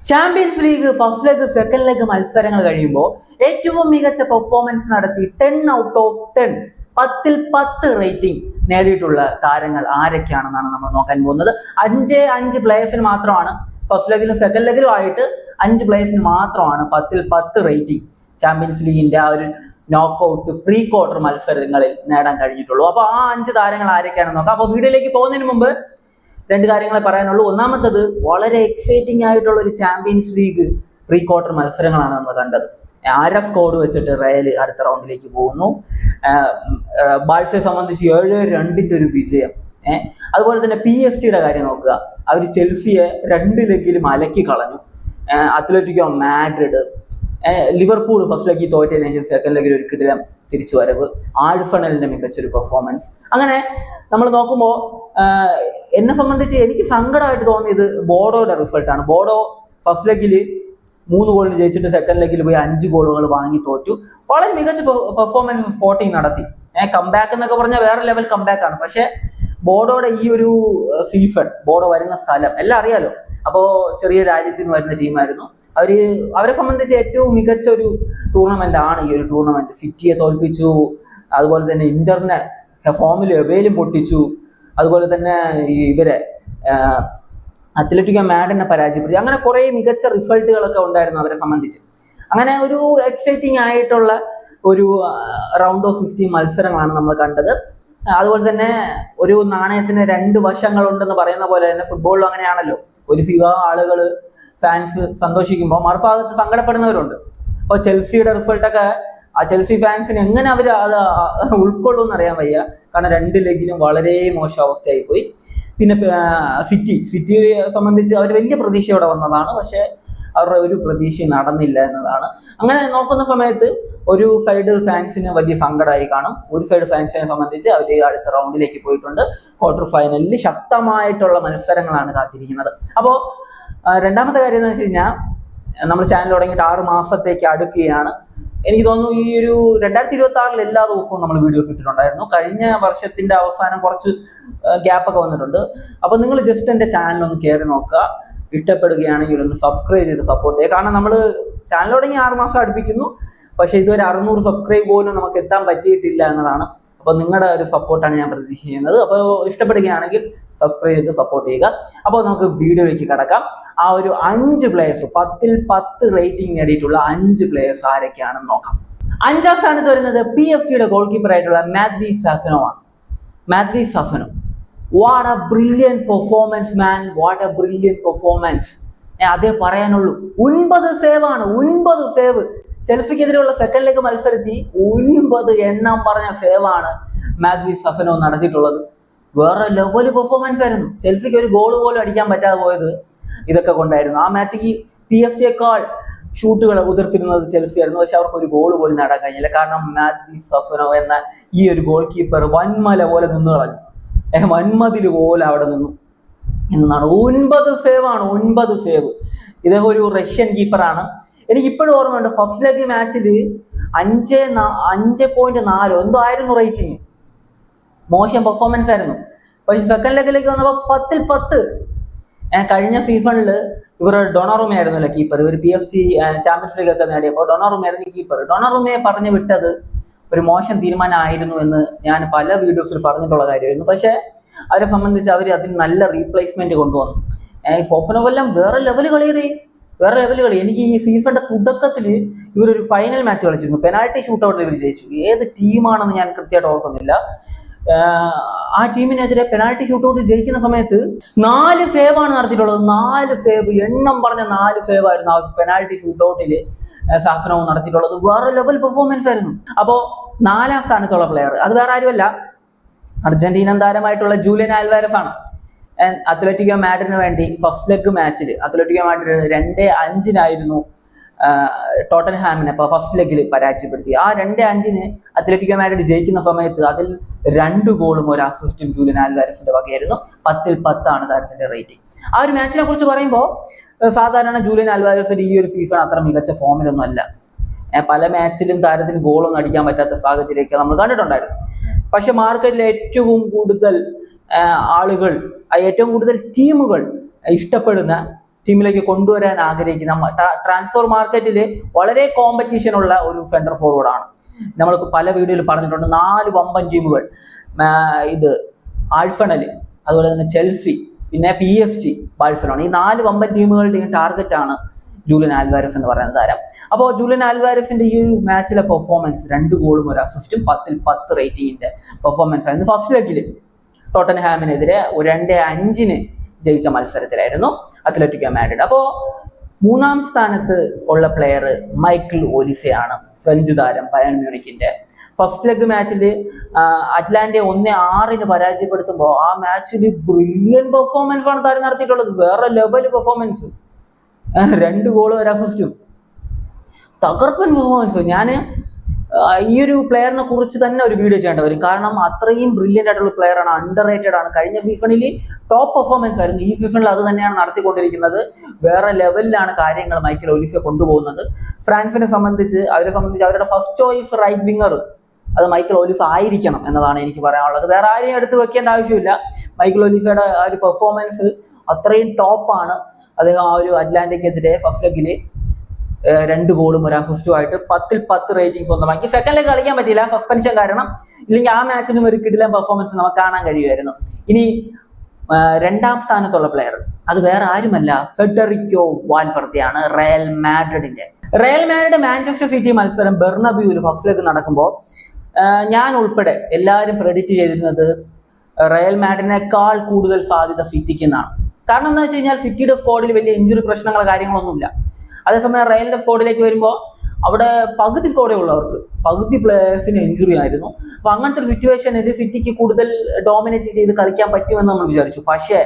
Champions league first leg second leg മത്സരങ്ങൾ കഴിയുമ്പോൾ ഏറ്റവും മികച്ച പെർഫോമൻസ് നടത്തി 10 ഔട്ട് ഓഫ് 10 10 റേറ്റിംഗ് നേടിയിട്ടുള്ള താരങ്ങൾ ആരൊക്കെയാണെന്നാണ് നമ്മൾ നോക്കാൻ പോകുന്നത്. 5 പ്ലേയേഴ്സിന് മാത്രമാണ് ഫസ്റ്റ് ലെഗിലും സെക്കൻഡ് ലെഗിലും ആയിട്ട് 5 പ്ലേയേഴ്സിന് മാത്രമാണ് 10 റേറ്റിംഗ് ചാമ്പ്യൻസ് ലീഗിന്റെ ആ ഒരു നോക്കൌട്ട് പ്രീ ക്വാർട്ടർ മത്സരങ്ങളിൽ നേടാൻ കഴിഞ്ഞിട്ടുള്ളൂ. അപ്പൊ ആ 5 താരങ്ങൾ ആരൊക്കെയാണെന്ന് നോക്കാം. അപ്പൊ വീഡിയോയിലേക്ക് പോകുന്നതിന് മുമ്പ് 2 കാര്യങ്ങളെ പറയാനുള്ളൂ. ഒന്നാമത്തത്, വളരെ എക്സൈറ്റിംഗ് ആയിട്ടുള്ള ഒരു ചാമ്പ്യൻസ് ലീഗ് പ്രീ ക്വാർട്ടർ മത്സരങ്ങളാണ് നമ്മൾ കണ്ടത്. RF കോഡ് വെച്ചിട്ട് റയൽ അടുത്ത റൗണ്ടിലേക്ക് പോകുന്നു. ബാഴ്സയെ സംബന്ധിച്ച് 7-2 ഒരു വിജയം. അതുപോലെ തന്നെ PSG കാര്യം നോക്കുക, അവർ ചെൽസിയെ 2 ലെഗിലും അലക്കി കളഞ്ഞു. അത്ലറ്റിക്കോ മാഡ്രിഡ്, ലിവർപൂൾ ഫസ്റ്റ് ലെഗിൽ തോറ്റതിനു ശേഷം സെക്കൻഡ് ലെഗിൽ ഒരു കിടിലം തിരിച്ചുവരവ്, ആഴ്ഫണലിന്റെ മികച്ചൊരു പെർഫോമൻസ്. അങ്ങനെ നമ്മൾ നോക്കുമ്പോൾ എന്നെ സംബന്ധിച്ച് എനിക്ക് സങ്കടമായിട്ട് തോന്നിയത് ബോഡോയുടെ റിസൾട്ടാണ്. ബോഡോ ഫസ്റ്റ് ലെഗിൽ 3 ഗോളിന് ജയിച്ചിട്ട് സെക്കൻഡ് ലെഗിൽ പോയി 5 ഗോളുകൾ വാങ്ങി തോറ്റു. വളരെ മികച്ച പെർഫോമൻസ് സ്പോർട്ടിങ് നടത്തി. കംബാക്ക് എന്നൊക്കെ പറഞ്ഞാൽ വേറെ ലെവൽ കംബാക്ക് ആണ്. പക്ഷെ ബോഡോയുടെ ഈ ഒരു സീസൺ, ബോഡോ വരുന്ന സ്ഥലം എല്ലാം അറിയാലോ. അപ്പോൾ ചെറിയ രാജ്യത്ത് നിന്ന് വരുന്ന ടീമായിരുന്നു. അവരെ സംബന്ധിച്ച് ഏറ്റവും മികച്ച ഒരു ടൂർണമെന്റ് ആണ് ഈ ഒരു ടൂർണമെന്റ്. സിറ്റിയെ തോൽപ്പിച്ചു, അതുപോലെ തന്നെ ഇന്ററിനെ ഹോമിൽ എവേലും പൊട്ടിച്ചു, അതുപോലെ തന്നെ ഇവരെ അത്ലറ്റിക്കോ മാഡ്രിഡിനെ പരാജയപ്പെടുത്തി. അങ്ങനെ കുറെ മികച്ച റിസൾട്ടുകളൊക്കെ ഉണ്ടായിരുന്നു അവരെ സംബന്ധിച്ച്. അങ്ങനെ ഒരു എക്സൈറ്റിംഗ് ആയിട്ടുള്ള ഒരു റൗണ്ട് ഓഫ് 16 മത്സരങ്ങളാണ് നമ്മൾ കണ്ടത്. അതുപോലെ തന്നെ ഒരു നാണയത്തിന് 2 വശങ്ങളുണ്ടെന്ന് പറയുന്ന പോലെ തന്നെ ഫുട്ബോളിലും അങ്ങനെയാണല്ലോ. ഒരു വിഭാഗം ആളുകൾ, ഫാൻസ് സന്തോഷിക്കുമ്പോൾ മറുഭാഗത്ത് സങ്കടപ്പെടുന്നവരുണ്ട്. അപ്പോൾ ചെൽസിയുടെ റിസൾട്ടൊക്കെ ആ ചെൽസി ഫാൻസിന് എങ്ങനെ അവർ അത് ഉൾക്കൊള്ളുമെന്ന് അറിയാൻ വയ്യ. കാരണം 2 ലെഗിലും വളരെ മോശം അവസ്ഥയായി പോയി. പിന്നെ സിറ്റിയെ സംബന്ധിച്ച് അവർ വലിയ പ്രതീക്ഷയോടെ വന്നതാണ്, പക്ഷെ അവരുടെ ഒരു പ്രതീക്ഷ നടന്നില്ല എന്നതാണ്. അങ്ങനെ നോക്കുന്ന സമയത്ത് ഒരു സൈഡ് ഫാൻസിന് വലിയ സങ്കടമായി കാണും, ഒരു സൈഡ് ഫാൻസിനെ സംബന്ധിച്ച് അവർ അടുത്ത റൗണ്ടിലേക്ക് പോയിട്ടുണ്ട്. ക്വാർട്ടർ ഫൈനലിൽ ശക്തമായിട്ടുള്ള മത്സരങ്ങളാണ് കാത്തിരിക്കുന്നത്. അപ്പോൾ രണ്ടാമത്തെ കാര്യം എന്ന് വെച്ച് കഴിഞ്ഞാൽ, നമ്മൾ ചാനൽ തുടങ്ങിയിട്ട് 6 മാസത്തേക്ക് അടുക്കുകയാണ്. എനിക്ക് തോന്നുന്നു ഈ ഒരു 2026 എല്ലാ ദിവസവും നമ്മൾ വീഡിയോസ് ഇട്ടിട്ടുണ്ടായിരുന്നു. കഴിഞ്ഞ വർഷത്തിന്റെ അവസാനം കുറച്ച് ഗ്യാപ്പൊക്കെ വന്നിട്ടുണ്ട്. അപ്പോൾ നിങ്ങൾ ജസ്റ്റ് എൻ്റെ ചാനലൊന്ന് കയറി നോക്കുക. ഇഷ്ടപ്പെടുകയാണെങ്കിൽ ഒന്ന് സബ്സ്ക്രൈബ് ചെയ്ത് സപ്പോർട്ട് ചെയ്യുക. കാരണം നമ്മൾ ചാനൽ തുടങ്ങി 6 മാസം അടുപ്പിക്കുന്നു, പക്ഷേ ഇതുവരെ 600 സബ്സ്ക്രൈബ് പോലും നമുക്ക് എത്താൻ പറ്റിയിട്ടില്ല എന്നതാണ്. അപ്പോൾ നിങ്ങളുടെ ഒരു സപ്പോർട്ടാണ് ഞാൻ പ്രതീക്ഷിക്കുന്നത്. അപ്പോൾ ഇഷ്ടപ്പെടുകയാണെങ്കിൽ സബ്സ്ക്രൈബ് ചെയ്ത് സപ്പോർട്ട് ചെയ്യുക. അപ്പോൾ നമുക്ക് വീഡിയോയിലേക്ക് കടക്കാം. ആ ഒരു 5 പ്ലേയേഴ്സ് 10 റേറ്റിംഗ് നേടിയിട്ടുള്ള 5 പ്ലേയേഴ്സ് ആരൊക്കെയാണെന്ന് നോക്കാം. 5ാം സ്ഥാനത്ത് വരുന്നത് PSG ഗോൾ കീപ്പർ ആയിട്ടുള്ള മാത്വി സാഫനോ ആണ്. Matvey Safonov, what a brilliant performance man, what a brilliant performance. അതേ പറയാനുള്ളൂ. 9 സേവ് ആണ്, 9 സേവ്. ചെൽസിക്കെതിരെയുള്ള സെക്കൻഡ് ലെഗ് മത്സരത്തിൽ 9 എണ്ണം പറഞ്ഞ സേവാണ് മാത്വി സാഫനോ നടത്തിയിട്ടുള്ളത്. വേറെ ലെവൽ പെർഫോമൻസ് ആയിരുന്നു. ചെൽസിക്ക് ഒരു ഗോൾ പോലും അടിക്കാൻ പറ്റാതെ പോയത് ഇതൊക്കെ കൊണ്ടായിരുന്നു. ആ മാച്ചിക്ക് PSG ഷൂട്ടുകൾ ഉതിർത്തിരുന്നത് ചെൽസി ആയിരുന്നു, പക്ഷെ അവർക്ക് ഒരു ഗോൾ പോലും നേടാൻ കഴിഞ്ഞില്ല. കാരണം മാത്വി സാഫനോ എന്ന ഈ ഒരു ഗോൾ കീപ്പർ വൻമല പോലെ നിന്ന് കളഞ്ഞു. വൻമതിൽ പോലെ അവിടെ നിന്നു എന്നാണ്. 9 സേവ് ആണ്, 9 സേവ്. ഇദ്ദേഹം ഒരു റഷ്യൻ കീപ്പറാണ്. എനിക്ക് ഇപ്പോഴും ഓർമ്മയുണ്ട്, ഫസ്റ്റ് ലെഗ് മാച്ചിൽ 5.4 എന്തോ ആയിരുന്നു റേറ്റിംഗ്. മോശം പെർഫോമൻസ് ആയിരുന്നു. പക്ഷെ സെക്കൻഡ് ലെഗിലേക്ക് വന്നപ്പോൾ 10. കഴിഞ്ഞ സീസണിൽ ഇവർ ഡൊണാറുമ ആയിരുന്നല്ലോ കീപ്പർ. ഇവർ PSG ചാമ്പ്യൻസ് ലീഗ് ഒക്കെ നേടിയപ്പോൾ ഡൊണാറുമ ആയിരുന്നു കീപ്പർ. ഡൊണാറുമയെ പറഞ്ഞു വിട്ടത് ഒരു മോശം തീരുമാനമായിരുന്നു എന്ന് ഞാൻ പല വീഡിയോസിൽ പറഞ്ഞിട്ടുള്ള കാര്യമായിരുന്നു. പക്ഷെ അവരെ സംബന്ധിച്ച് അവർ അതിന് നല്ല റീപ്ലേസ്മെന്റ് കൊണ്ടുവന്നു. സോഫനോവെല്ലാം വേറെ ലെവൽ കളി. എനിക്ക് ഈ സീസണിന്റെ തുടക്കത്തിൽ ഇവരൊരു ഫൈനൽ മാച്ച് കളിച്ചിരുന്നു. പെനാൽറ്റി ഷൂട്ടൗട്ടിൽ ഇവർ ജയിച്ചു. ഏത് ടീമാണെന്ന് ഞാൻ കൃത്യമായിട്ട് ഓർക്കുന്നില്ല. ആ ടീമിനെതിരെ പെനാൽറ്റി ഷൂട്ടൗട്ടിൽ ജയിക്കുന്ന സമയത്ത് 4 സേവ് ആണ് നടത്തിയിട്ടുള്ളത്. 4 സേവ്, എണ്ണം പറഞ്ഞ 4 സേവ് ആയിരുന്നു ആ പെനാൽറ്റി ഷൂട്ടൗട്ടിൽ സാഫനോ നടത്തിയിട്ടുള്ളത്. വേറെ ലെവൽ പെർഫോമൻസ് ആയിരുന്നു. അപ്പോൾ 4ാം സ്ഥാനത്തുള്ള പ്ലെയർ അത് വേറെ ആരുമല്ല, അർജന്റീനൻ താരമായിട്ടുള്ള ജൂലിയൻ ആൽവാരസ് ആണ്. അത്ലറ്റിക്കോ മാഡ്രിഡിന് വേണ്ടി ഫസ്റ്റ് ലെഗ് മാച്ചിൽ അത്ലറ്റിക്കോ മാഡ്രിഡ് 2-5 ടോട്ടൻഹാമിനെ ഫസ്റ്റ് ലെഗിൽ പരാജയപ്പെടുത്തി. ആ 2-5 അത്ലറ്റിക്കോ മാഡ്രിഡ് ജയിക്കുന്ന സമയത്ത് അതിൽ 2 ഗോളും 1 അസിസ്റ്റും ജൂലിയൻ ആൽവാരസിന്റെ വകയായിരുന്നു. 10 ആണ് താരത്തിന്റെ റേറ്റിംഗ്. ആ ഒരു മാച്ചിനെ കുറിച്ച് പറയുമ്പോൾ, സാധാരണ ജൂലിയൻ ആൽവാരസിന്റെ ഈ ഒരു സീസൺ അത്ര മികച്ച ഫോമിലൊന്നും അല്ല. പല മാച്ചിലും താരത്തിന് ഗോളൊന്നും അടിക്കാൻ പറ്റാത്ത സാഹചര്യമൊക്കെ നമ്മൾ കണ്ടിട്ടുണ്ടായിരുന്നു. പക്ഷെ മാർക്കറ്റിലെ ഏറ്റവും കൂടുതൽ ആളുകൾ, ഏറ്റവും കൂടുതൽ ടീമുകൾ ഇഷ്ടപ്പെടുന്ന ടീമിലേക്ക് കൊണ്ടുവരാൻ ആഗ്രഹിക്കുന്ന ട്രാൻസ്ഫർ മാർക്കറ്റിൽ വളരെ കോമ്പറ്റീഷൻ ഉള്ള ഒരു സെന്റർ ഫോർവേഡാണ്. നമ്മൾക്ക് പല വീഡിയോയിൽ പറഞ്ഞിട്ടുണ്ട് 4 വമ്പൻ ടീമുകൾ, ഇത് ആഴ്സണൽ, അതുപോലെ തന്നെ ചെൽസി, പിന്നെ PSG, ബാഴ്സലോണ, ഈ 4 വമ്പൻ ടീമുകളുടെയും ടാർഗറ്റാണ് ജൂലിയൻ ആൽവാരസ് എന്ന് പറയുന്ന താരം. അപ്പോൾ ജൂലിയൻ ആൽവാരസിന്റെ ഈ ഒരു മാച്ചിലെ പെർഫോമൻസ് 2 ഗോളും 1 അസിസ്റ്റും 10ൽ 10 റേറ്റിംഗിന്റെ പെർഫോമൻസ് ആയിരുന്നു. ഫസ്റ്റ് ലെഗിൽ ടോട്ടൻഹാമിനെതിരെ 2-5 ജയിച്ച മത്സരത്തിലായിരുന്നു അത്ലറ്റിക്കോ മാഡ്രിഡ്. അപ്പോൾ 3-ാം സ്ഥാനത്ത് ഉള്ള പ്ലെയർ മൈക്കിൾ ഒലിസെയാണ്, ഫ്രഞ്ച് താരം, ബയേൺ മ്യൂണിക്കിന്റെ. ഫസ്റ്റ് ലെഗ് മാച്ചിൽ അറ്റ്ലാന്റയെ 1-6 പരാജയപ്പെടുത്തുമ്പോൾ ആ മാച്ചിൽ ബ്രില്യൻ പെർഫോമൻസ് ആണ് താരം നടത്തിയിട്ടുള്ളത്. വേറെ ലെവൽ പെർഫോമൻസ്, 2 ഗോളും 1 അസിസ്റ്റും, തകർപ്പൻ പെർഫോമൻസ്. ഞാൻ ഈ ഒരു പ്ലെയറിനെ കുറിച്ച് തന്നെ ഒരു വീഡിയോ ചെയ്യേണ്ടി വരും, കാരണം അത്രയും ബ്രില്യൻ്റ് ആയിട്ടുള്ള പ്ലെയർ ആണ്, അണ്ടർ റേറ്റഡ് ആണ്. കഴിഞ്ഞ സീസണിൽ ടോപ്പ് പെർഫോമൻസ് ആയിരുന്നു, ഈ സീസണിൽ അത് തന്നെയാണ് നടത്തിക്കൊണ്ടിരിക്കുന്നത്. വേറെ ലെവലിലാണ് കാര്യങ്ങൾ മൈക്കൽ ഒലിസെ കൊണ്ടുപോകുന്നത്. ഫ്രാൻസിനെ സംബന്ധിച്ച് അവരുടെ ഫസ്റ്റ് ചോയ്സ് റൈറ്റ് വിങ്ങർ അത് മൈക്കൽ ഒലിസ ആയിരിക്കണം എന്നതാണ് എനിക്ക് പറയാനുള്ളത്. വേറെ ആരെയും എടുത്ത് വെക്കേണ്ട ആവശ്യമില്ല. മൈക്കൽ ഒലിസയുടെ ആ ഒരു പെർഫോമൻസ് അത്രയും ടോപ്പാണ്. അദ്ദേഹം ആ ഒരു അറ്റ്ലാന്റയ്ക്കെതിരെ ഫസ്റ്റ് ലെഗിൽ 2 ഗോളും 1 അസിസ്റ്റുമായിട്ട് 10ൽ 10 റേറ്റിംഗ് സ്വന്തമാക്കി. സെക്കൻഡ് ലെഗ് കളിക്കാൻ പറ്റിയില്ല, സസ്പെൻഷൻ കാരണം. ഇല്ലെങ്കിൽ ആ മാച്ചിനും ഒരു കിടിലൻ പെർഫോമൻസ് നമുക്ക് കാണാൻ കഴിയുമായിരുന്നു. ഇനി 2-ാം സ്ഥാനത്തുള്ള പ്ലെയർ അത് വേറെ ആരുമല്ല, ഫെഡറിക്കോ വാൽവർദെയാണ്, റയൽ മാഡ്രിഡ് മാഞ്ചസ്റ്റർ സിറ്റി മത്സരം ബെർണബ്യൂവിൽ ഫസ്റ്റ് ലെഗ് നടക്കുമ്പോൾ ഞാൻ ഉൾപ്പെടെ എല്ലാവരും പ്രെഡിക്റ്റ് ചെയ്തിരുന്നത് റയൽ മാഡ്രിഡിനേക്കാൾ കൂടുതൽ സാധ്യത സിറ്റിക്കെന്നാണ്. കാരണം എന്താ വെച്ച് കഴിഞ്ഞാൽ സിറ്റിയുടെ സ്ക്വാഡിൽ വലിയ ഇഞ്ചുറി പ്രശ്നങ്ങളോ കാര്യങ്ങളൊന്നുമില്ല. അതേസമയം റയലിന്റെ സ്ക്വാഡിലേക്ക് വരുമ്പോൾ അവിടെ പകുതി സ്ക്വാഡേ ഉള്ളവർക്ക്, പകുതി പ്ലേയേഴ്സിന് ഇഞ്ചുറി ആയിരുന്നു. അപ്പൊ അങ്ങനത്തെ ഒരു സിറ്റുവേഷനിൽ സിറ്റിക്ക് കൂടുതൽ ഡോമിനേറ്റ് ചെയ്ത് കളിക്കാൻ പറ്റുമെന്ന് നമ്മൾ വിചാരിച്ചു. പക്ഷേ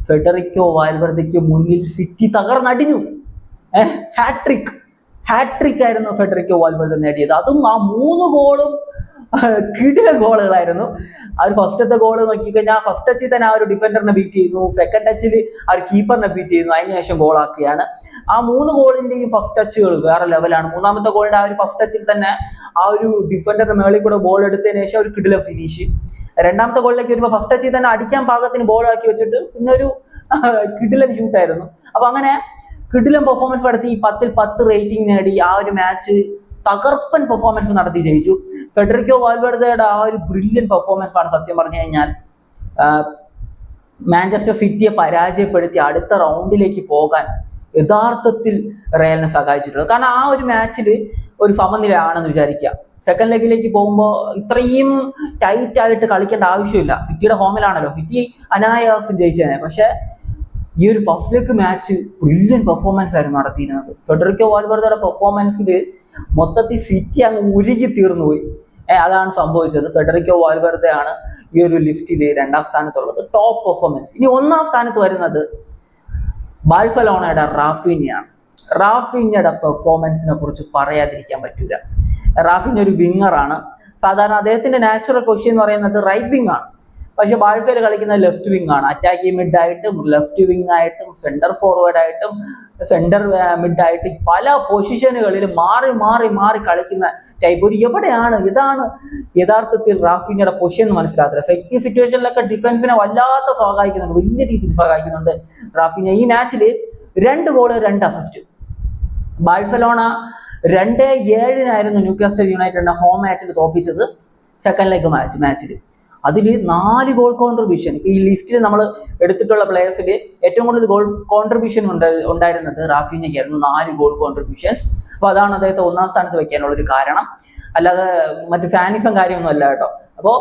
ഫെഡറിക്കോ വാൽവർദെക്ക് മുന്നിൽ സിറ്റി തകർന്നടിഞ്ഞു. ഹാട്രിക് ആയിരുന്നു ഫെഡറിക്കോ വാൽവർദെ നേടിയത്. അതും ആ 3 ഗോളും കിടിലൻ ഗോളുകളായിരുന്നു. ആ ഒരു ഫസ്റ്റത്തെ ഗോൾ നോക്കിക്കഴിഞ്ഞാൽ ഫസ്റ്റ് ടച്ചിൽ തന്നെ ആ ഒരു ഡിഫൻഡറിനെ ബീറ്റ് ചെയ്യുന്നു, സെക്കൻഡ് ടച്ചിൽ ആ ഒരു കീപ്പറിനെ ബീറ്റ് ചെയ്യുന്നു, അതിനുശേഷം ഗോളാക്കുകയാണ്. ആ 3 ഗോളിന്റെയും ഫസ്റ്റ് ടച്ചുകൾ വേറെ ലെവലാണ്. 3-ാമത്തെ ഗോളിന്റെ ആ ഒരു ഫസ്റ്റ് ടച്ചിൽ തന്നെ ആ ഒരു ഡിഫൻഡറിന്റെ മേളിൽ കൂടെ ബോൾ എടുത്തതിന് ശേഷം ഒരു കിടിലൻ ഫിനിഷ്. 2-ാമത്തെ ഗോളിലേക്ക് വരുമ്പോൾ ഫസ്റ്റ് ടച്ചിൽ തന്നെ അടിക്കാൻ പാകത്തിന് ബോൾ ആക്കി വെച്ചിട്ട് പിന്നെ ഒരു കിടിലൻ ഷൂട്ടായിരുന്നു. അപ്പൊ അങ്ങനെ കിടിലൻ പെർഫോമൻസ് നടത്തി 10ൽ 10 റേറ്റിംഗ് നേടി ആ ഒരു മാച്ച് തകർപ്പൻ പെർഫോമൻസ് നടത്തി ജയിച്ചു. ഫെഡറിക്കോ വാൽവർദെയുടെ ആ ഒരു ബ്രില്യൻ പെർഫോമൻസ് ആണ് സത്യം പറഞ്ഞു കഴിഞ്ഞാൽ മാഞ്ചസ്റ്റർ സിറ്റിയെ പരാജയപ്പെടുത്തി അടുത്ത റൗണ്ടിലേക്ക് പോകാൻ യഥാർത്ഥത്തിൽ റയലിനെ സഹായിച്ചിട്ടുള്ളത്. കാരണം ആ ഒരു മാച്ചിൽ ഒരു സമനിലയാണെന്ന് വിചാരിക്കുക. സെക്കൻഡ് ലെഗിലേക്ക് പോകുമ്പോൾ ഇത്രയും ടൈറ്റ് ആയിട്ട് കളിക്കേണ്ട ആവശ്യമില്ല. സിറ്റിയുടെ ഹോമിലാണല്ലോ, സിറ്റി അനായാസം ജയിച്ചേനെ. പക്ഷെ ഈ ഒരു first leg match brilliant performance ആയിരുന്നു നടത്തിയിരുന്നത്. ഫെഡറിക്കോ വാൽവർദെയുടെ പെർഫോമൻസിൽ മൊത്തത്തിൽ സിറ്റി അങ്ങ് ഉരുകി തീർന്നു പോയി. അതാണ് സംഭവിച്ചത്. ഫെഡറിക്കോ വാൽവർദെ ആണ് ഈ ഒരു ലിസ്റ്റിൽ 2-ാം സ്ഥാനത്തുള്ളത്, ടോപ്പ് പെർഫോമൻസ്. ഇനി 1-ാം സ്ഥാനത്ത് വരുന്നത് ബാഴ്സലോണയുടെ റാഫീഞ്ഞയുടെ പെർഫോമൻസിനെ കുറിച്ച് പറയാതിരിക്കാൻ പറ്റൂല. റാഫീഞ്ഞ ഒരു വിങ്ങറാണ്. സാധാരണ അദ്ദേഹത്തിന്റെ നാച്ചുറൽ പൊസിഷൻ എന്ന് പറയുന്നത് റൈറ്റ് വിങ് ആണ്. പക്ഷെ ബാഴ്സയിൽ കളിക്കുന്ന ലെഫ്റ്റ് വിങ് ആണ്. അറ്റാക്കിംഗ് മിഡ് ആയിട്ടും ലെഫ്റ്റ് വിങ് ആയിട്ടും സെന്റർ ഫോർവേഡ് ആയിട്ടും സെന്റർ മിഡ് ആയിട്ടും പല പൊസിഷനുകളിൽ മാറി കളിക്കുന്ന ടൈപ്പ്. ഇതാണ് യഥാർത്ഥത്തിൽ റാഫീഞ്ഞയുടെ പൊസിഷൻ എന്ന് മനസ്സിലാക്കുക. സെക്യൂർ സിറ്റുവേഷനിലൊക്കെ ഡിഫൻസിനെ വല്ലാത്ത സഹായിക്കുന്നുണ്ട്, വലിയ രീതിയിൽ സഹായിക്കുന്നുണ്ട് റാഫീഞ്ഞ. ഈ മാച്ചിൽ 2 ഗോള് 2 അസിസ്റ്റ്. ബാഴ്സലോണ 2-7 ന്യൂകാസ്റ്റൽ യുണൈറ്റഡിനെ ഹോം മാച്ചിൽ തോൽപ്പിച്ചത് സെക്കൻഡ് ലെഗ് മാച്ചിൽ. അതിൽ 4 ഗോൾ കോൺട്രിബ്യൂഷൻ. ഈ ലിസ്റ്റിൽ നമ്മൾ എടുത്തിട്ടുള്ള പ്ലേയേഴ്സിൽ ഏറ്റവും കൂടുതൽ ഗോൾ കോൺട്രിബ്യൂഷൻ ഉണ്ടായിരുന്നത് റാഫീഞ്ഞയ്ക്കായിരുന്നു, 4 ഗോൾ കോൺട്രിബ്യൂഷൻസ്. അപ്പൊ അതാണ് അദ്ദേഹത്തെ 1-ാം സ്ഥാനത്ത് വെക്കാനുള്ള ഒരു കാരണം, അല്ലാതെ മറ്റു ഫാനിസം കാര്യമൊന്നും അല്ല കേട്ടോ. അപ്പോൾ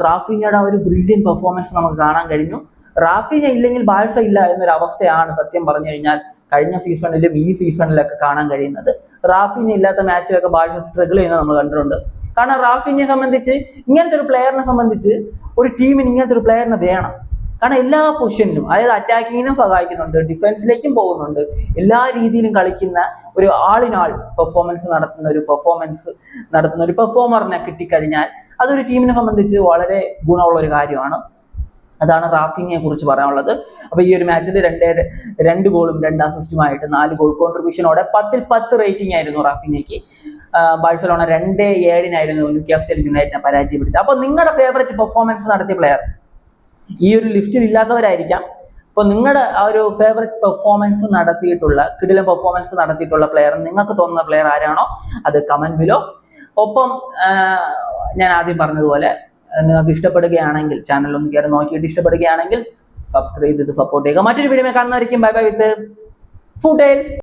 റാഫീഞ്ഞയുടെ ഒരു ബ്രില്യൻ പെർഫോമൻസ് നമുക്ക് കാണാൻ കഴിഞ്ഞു. റാഫീഞ്ഞ ഇല്ലെങ്കിൽ ബാഴ്സ ഇല്ല എന്നൊരു അവസ്ഥയാണ് സത്യം പറഞ്ഞു കഴിഞ്ഞാൽ കഴിഞ്ഞ സീസണിലും ഈ സീസണിലൊക്കെ കാണാൻ കഴിയുന്നത്. റാഫീഞ്ഞ ഇല്ലാത്ത മാച്ചിലൊക്കെ ബാഴ്സ സ്ട്രഗിൾ ചെയ്യുന്നത് നമ്മൾ കണ്ടിട്ടുണ്ട്. കാരണം റാഫീഞ്ഞയെ സംബന്ധിച്ച്, ഇങ്ങനത്തെ ഒരു പ്ലെയറിനെ സംബന്ധിച്ച് ഒരു ടീമിന് ഇങ്ങനത്തെ ഒരു പ്ലെയറിനെ വേണം. കാരണം എല്ലാ പൊസിഷനിലും, അതായത് അറ്റാക്കിങ്ങിനും സഹായിക്കുന്നുണ്ട്, ഡിഫൻസിലേക്കും പോകുന്നുണ്ട്, എല്ലാ രീതിയിലും കളിക്കുന്ന ഒരു ആളിനാൾ പെർഫോമൻസ് നടത്തുന്ന ഒരു പെർഫോമറിനെ കിട്ടിക്കഴിഞ്ഞാൽ അതൊരു ടീമിനെ സംബന്ധിച്ച് വളരെ ഗുണമുള്ള ഒരു കാര്യമാണ്. അതാണ് റാഫീഞ്ഞയെ കുറിച്ച് പറയാനുള്ളത്. അപ്പൊ ഈ ഒരു മാച്ചിൽ 2 ഗോളും 2 അസിസ്റ്റുമായിട്ട് 4 ഗോൾ കോൺട്രിബ്യൂഷനോടെ 10ൽ 10 റേറ്റിംഗ് ആയിരുന്നു റാഫീഞ്ഞയ്ക്ക്. ബാഴ്സലോണ 2-7 ന്യൂകാസ്റ്റൽ യുണൈറ്റഡിനെ പരാജയപ്പെടുത്തി. അപ്പൊ നിങ്ങളുടെ ഫേവറേറ്റ് പെർഫോമൻസ് നടത്തിയ പ്ലെയർ ഈ ഒരു ലിസ്റ്റിൽ ഇല്ലാത്തവരായിരിക്കാം, അപ്പോൾ നിങ്ങളുടെ ആ ഒരു ഫേവറേറ്റ് പെർഫോമൻസ് നടത്തിയിട്ടുള്ള കിടിലൻ പെർഫോമൻസ് നടത്തിയിട്ടുള്ള പ്ലെയർ, നിങ്ങൾക്ക് തോന്നുന്ന പ്ലെയർ ആരാണോ അത് കമന്റ് ബിലോ. ഒപ്പം ഞാൻ ആദ്യം പറഞ്ഞതുപോലെ നിങ്ങൾക്ക് ഇഷ്ടപ്പെടുകയാണെങ്കിൽ ചാനൽ ഒന്ന് കയറി നോക്കിയിട്ട് ഇഷ്ടപ്പെടുകയാണെങ്കിൽ സബ്സ്ക്രൈബ് ചെയ്ത് സപ്പോർട്ട് ചെയ്യുക. മറ്റൊരു വീഡിയോ കാണുന്നതായിരിക്കും. ബൈ ബൈ വിത്ത് ഫുഡേൽ.